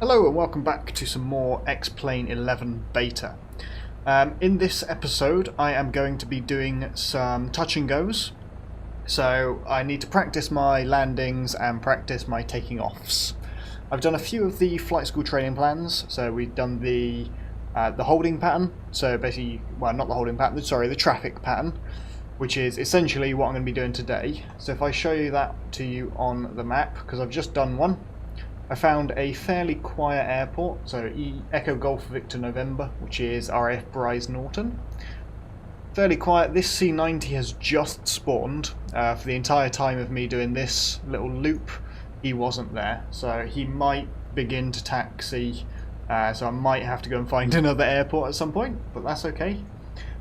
Hello and welcome back to some more X-Plane 11 beta. In this episode I am going to be doing some touch and goes, so I need to practice my landings and practice my taking offs. I've done a few of the flight school training plans, so we've done the holding pattern, so basically, well, not the holding pattern, sorry, the traffic pattern, which is essentially what I'm going to be doing today. So if I show you that to you on the map, because I've just done one, I found a fairly quiet airport, so Echo Golf Victor November, which is RAF Bryce Norton. Fairly quiet. This C-90 has just spawned. For the entire time of me doing this little loop, he wasn't there, so he might begin to taxi, so I might have to go and find another airport at some point, but that's okay.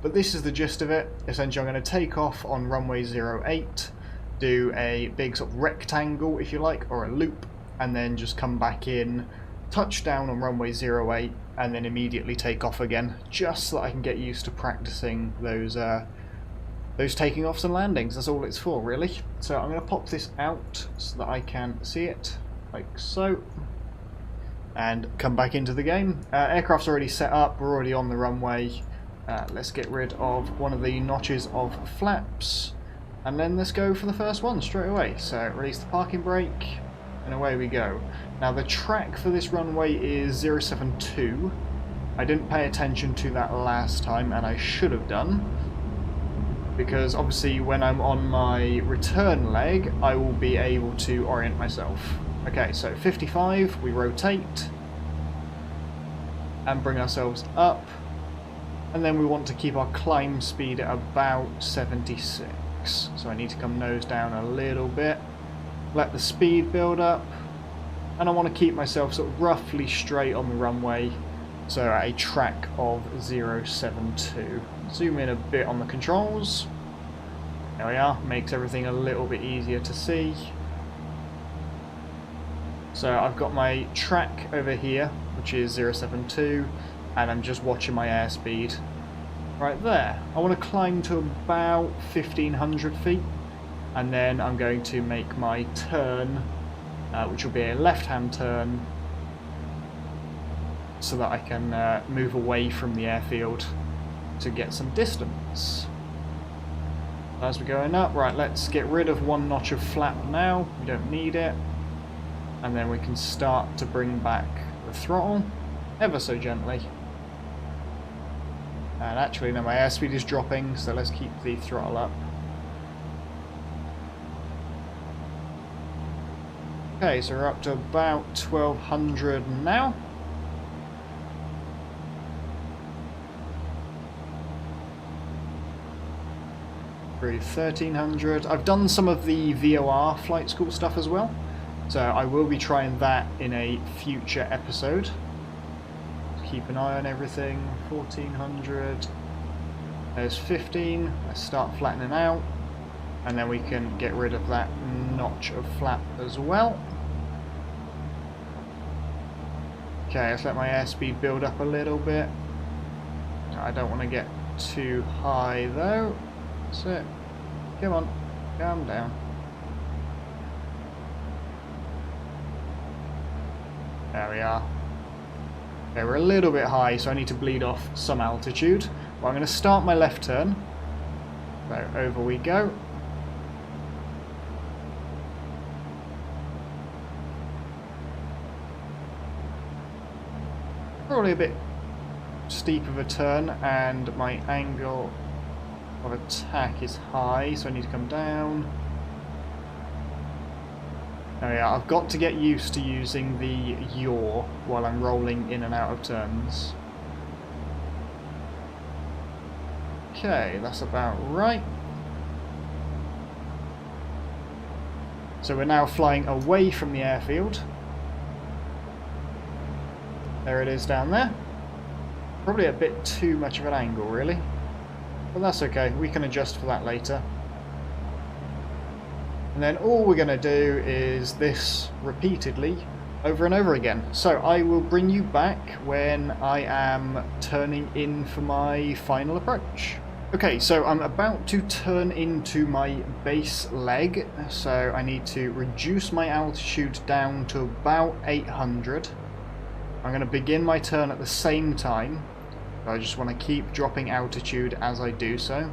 But this is the gist of it. Essentially I'm going to take off on runway 08, do a big sort of rectangle if you like, or a loop, and then just come back in, touch down on runway 08, and then immediately take off again, just so that I can get used to practicing those taking offs and landings. That's all it's for, really. So I'm going to pop this out so that I can see it, like so, and come back into the game. Aircraft's already set up, we're already on the runway. Let's get rid of one of the notches of flaps, and then let's go for the first one straight away. So release the parking brake, and away we go. Now the track for this runway is 072. I didn't pay attention to that last time, and I should have done, because obviously when I'm on my return leg I will be able to orient myself. Okay, so 55, we rotate and bring ourselves up, and then we want to keep our climb speed at about 76. So I need to come nose down a little bit, let the speed build up, and I want to keep myself sort of roughly straight on the runway, so at a track of 072. Zoom in a bit on the controls. There we are, makes everything a little bit easier to see. So I've got my track over here, which is 072, and I'm just watching my airspeed right there. I want to climb to about 1500 feet. And then I'm going to make my turn, which will be a left-hand turn, so that I can move away from the airfield to get some distance. As we're going up, right, let's get rid of one notch of flap now, we don't need it, and then we can start to bring back the throttle, ever so gently. And actually, no, my airspeed is dropping, so let's keep the throttle up. Okay, so we're up to about 1200 now. Through 1300. I've done some of the VOR flight school stuff as well, so I will be trying that in a future episode. Keep an eye on everything. 1400. There's 15. Let's start flattening out. And then we can get rid of that notch of flap as well. Okay, let's let my airspeed build up a little bit. I don't want to get too high though. That's it. Come on, calm down. There we are. Okay, we're a little bit high, so I need to bleed off some altitude. Well, I'm going to start my left turn. So over we go. Probably a bit steep of a turn, and my angle of attack is high, so I need to come down. There we are. I've got to get used to using the yaw while I'm rolling in and out of turns. Okay, that's about right. So we're now flying away from the airfield. There it is down there. Probably a bit too much of an angle, really. But that's okay, we can adjust for that later. And then all we're going to do is this repeatedly over and over again. So I will bring you back when I am turning in for my final approach. Okay, so I'm about to turn into my base leg, so I need to reduce my altitude down to about 800. I'm going to begin my turn at the same time. I just want to keep dropping altitude as I do so.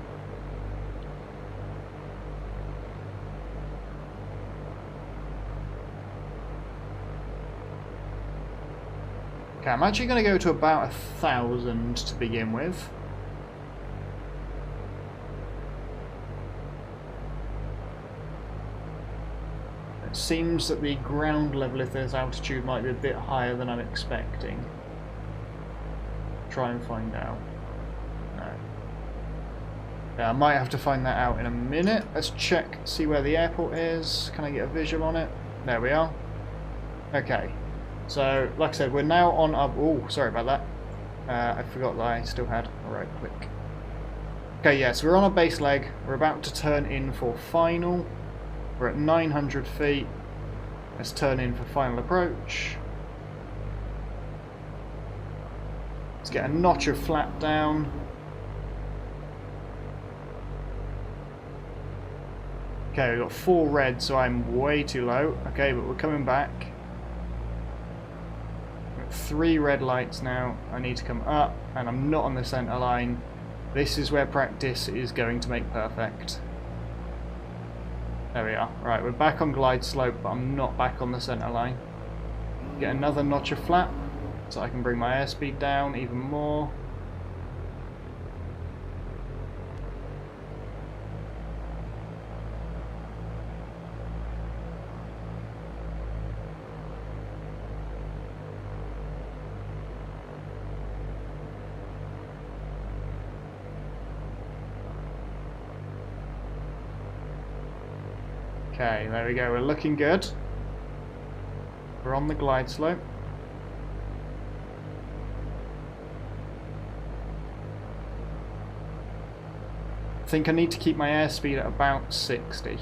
Okay, I'm actually going to go to about 1,000 to begin with. It seems that the ground level, if there's altitude, might be a bit higher than I'm expecting. Try and find out. No. Yeah, I might have to find that out in a minute. Let's check, see where the airport is. Can I get a visual on it? There we are. Okay. So, like I said, we're now on our... Oh, sorry about that. I forgot that I still had a right click. Okay, yeah, so we're on a base leg. We're about to turn in for final. We're at 900 feet. Let's turn in for final approach. Let's get a notch of flap down. Okay, we've got 4 red, so I'm way too low. Okay, but we're coming back. 3 red lights now. I need to come up, and I'm not on the center line. This is where practice is going to make perfect. There we are. Right, we're back on glide slope, but I'm not back on the center line. Get another notch of flap, so I can bring my airspeed down even more. Okay, there we go, we're looking good. We're on the glide slope. I think I need to keep my airspeed at about 60.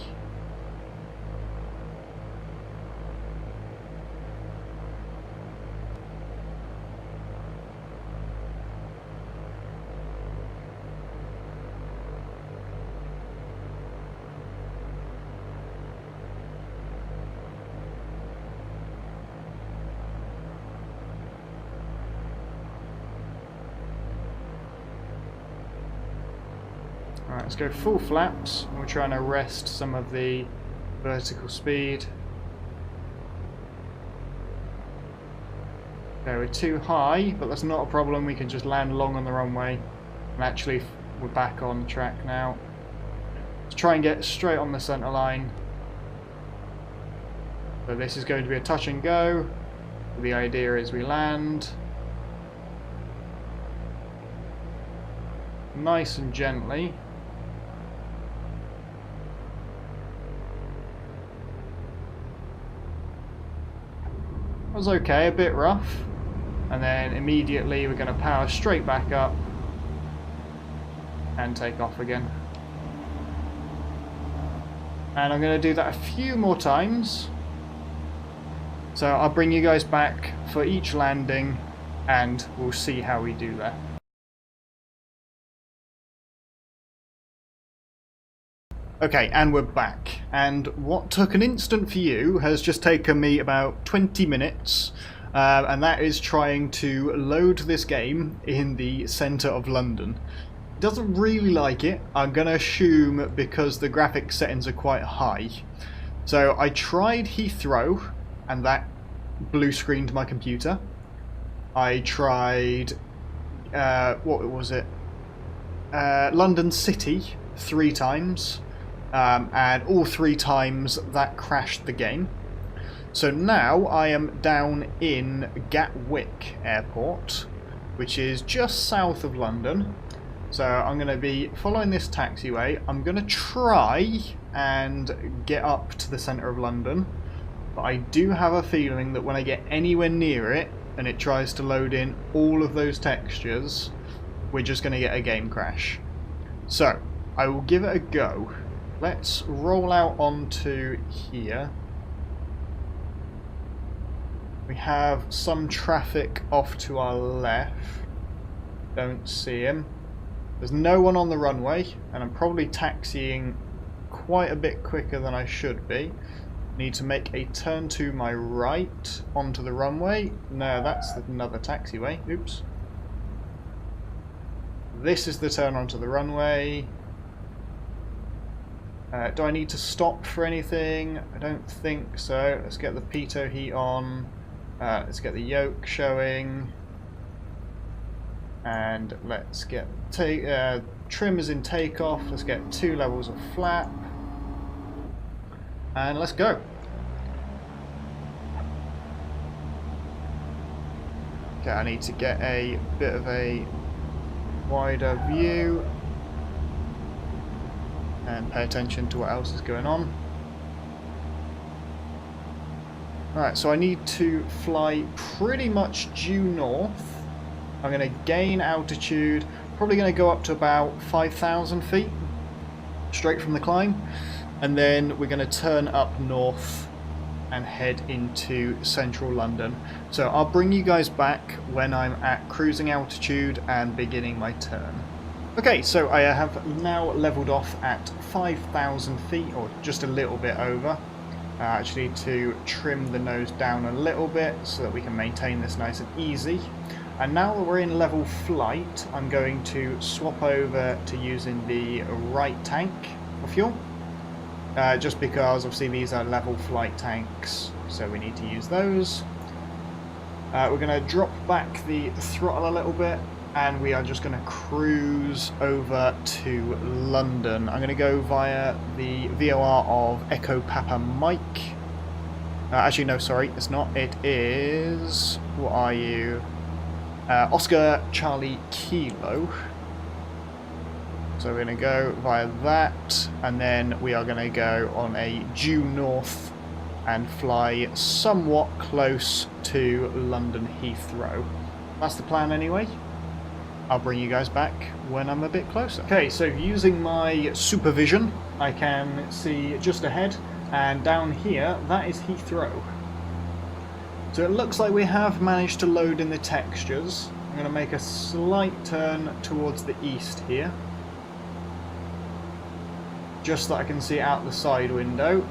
Alright, let's go full flaps. We're trying to arrest some of the vertical speed. Okay, we're too high, but that's not a problem. We can just land long on the runway. And actually, we're back on track now. Let's try and get straight on the center line. So this is going to be a touch and go. The idea is we land nice and gently. It was okay, a bit rough, and then immediately we're going to power straight back up and take off again. And I'm going to do that a few more times, so I'll bring you guys back for each landing and we'll see how we do there. Okay, and we're back, and what took an instant for you has just taken me about 20 minutes, and that is trying to load this game in the centre of London. It doesn't really like it, I'm going to assume because the graphics settings are quite high. So I tried Heathrow, and that blue screened my computer. I tried, what was it, London City 3 times. And all 3 times that crashed the game. So now I am down in Gatwick Airport, which is just south of London. So I'm going to be following this taxiway. I'm going to try and get up to the centre of London, but I do have a feeling that when I get anywhere near it and it tries to load in all of those textures, we're just going to get a game crash. So I will give it a go. Let's roll out onto here. We have some traffic off to our left. Don't see him. There's no one on the runway, and I'm probably taxiing quite a bit quicker than I should be. Need to make a turn to my right onto the runway. No, that's another taxiway. Oops. This is the turn onto the runway. Do I need to stop for anything? I don't think so. Let's get the pitot heat on. Let's get the yoke showing. And let's get trim is in takeoff. Let's get 2 levels of flap. And let's go. Okay, I need to get a bit of a wider view and pay attention to what else is going on. Alright, so I need to fly pretty much due north. I'm going to gain altitude, probably going to go up to about 5,000 feet, straight from the climb, and then we're going to turn up north and head into central London. So I'll bring you guys back when I'm at cruising altitude and beginning my turn. Okay, so I have now leveled off at 5,000 feet, or just a little bit over. I actually need to trim the nose down a little bit so that we can maintain this nice and easy. And now that we're in level flight, I'm going to swap over to using the right tank for fuel. Just because obviously these are level flight tanks, so we need to use those. We're going to drop back the throttle a little bit, and we are just going to cruise over to London. I'm going to go via the VOR of Echo Papa Mike. Actually, no, sorry, it's not. It is... what are you? Oscar Charlie Kilo. So we're going to go via that, and then we are going to go on a due north and fly somewhat close to London Heathrow. That's the plan anyway. I'll bring you guys back when I'm a bit closer. Okay, so using my supervision, I can see just ahead, and down here, that is Heathrow. So it looks like we have managed to load in the textures. I'm going to make a slight turn towards the east here, just so that I can see out the side window.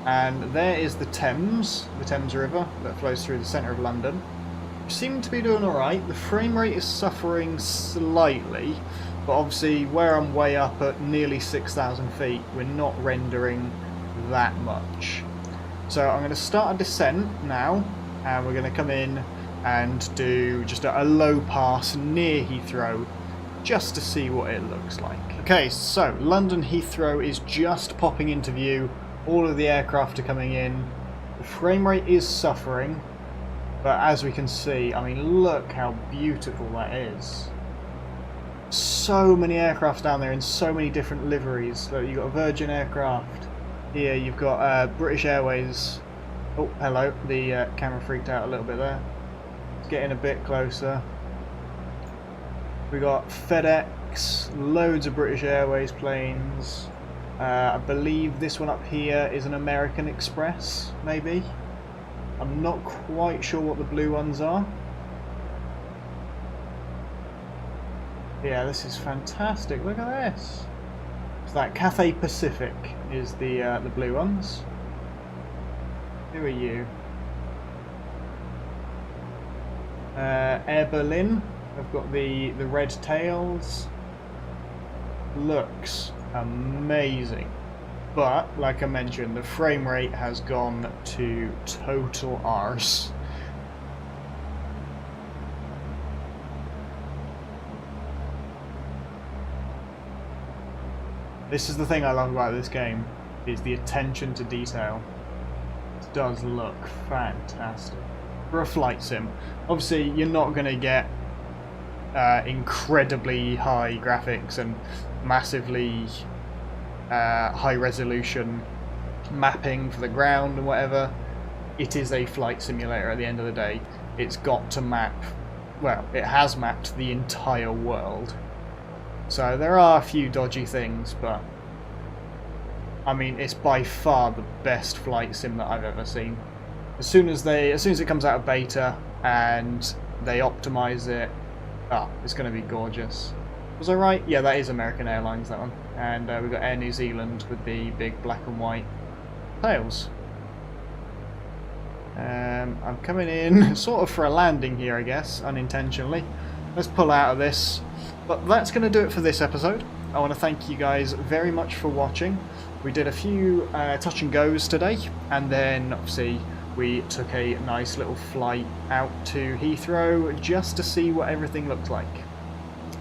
And there is the Thames River that flows through the centre of London. We seem to be doing alright. The frame rate is suffering slightly, but obviously where I'm way up at nearly 6,000 feet, we're not rendering that much. So I'm going to start a descent now, and we're going to come in and do just a low pass near Heathrow, just to see what it looks like. Okay, so London Heathrow is just popping into view. All of the aircraft are coming in. The frame rate is suffering, but as we can see, I mean, look how beautiful that is. So many aircraft down there in so many different liveries. So you've got a Virgin aircraft here, you've got British Airways. Oh, hello, the camera freaked out a little bit there. It's getting a bit closer. We got FedEx, loads of British Airways planes. I believe this one up here is an American Express, maybe. I'm not quite sure what the blue ones are. Yeah, this is fantastic. Look at this. So that Cathay Pacific is the blue ones. Who are you? Air Berlin. I've got the red tails. Looks amazing, but like I mentioned, the frame rate has gone to total arse. This is the thing I love about this game, is the attention to detail. It does look fantastic for a flight sim. Obviously you're not going to get incredibly high graphics and massively high resolution mapping for the ground and whatever. It is a flight simulator at the end of the day. It's got to map, well, it has mapped the entire world. So there are a few dodgy things, but I mean, it's by far the best flight sim that I've ever seen. As soon as it comes out of beta and they optimize it, it's going to be gorgeous. Was I right? Yeah, that is American Airlines, that one. And we've got Air New Zealand with the big black and white tails. I'm coming in sort of for a landing here, I guess, unintentionally. Let's pull out of this. But that's going to do it for this episode. I want to thank you guys very much for watching. We did a few touch and goes today, and then obviously we took a nice little flight out to Heathrow just to see what everything looked like.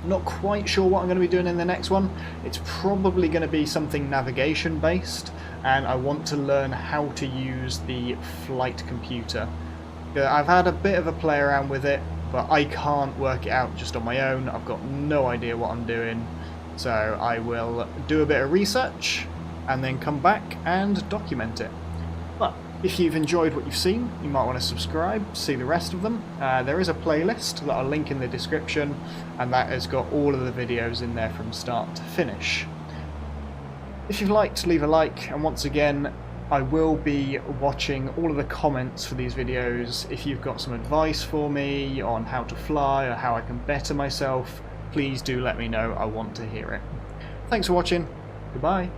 Not quite sure what I'm going to be doing in the next one. It's probably going to be something navigation based, and I want to learn how to use the flight computer. I've had a bit of a play around with it, but I can't work it out just on my own. I've got no idea what I'm doing, so I will do a bit of research and then come back and document it. But if you've enjoyed what you've seen, you might want to subscribe, see the rest of them. There is a playlist that I'll link in the description, and that has got all of the videos in there from start to finish. If you've liked, leave a like, and once again, I will be watching all of the comments for these videos. If you've got some advice for me on how to fly or how I can better myself, please do let me know. I want to hear it. Thanks for watching. Goodbye.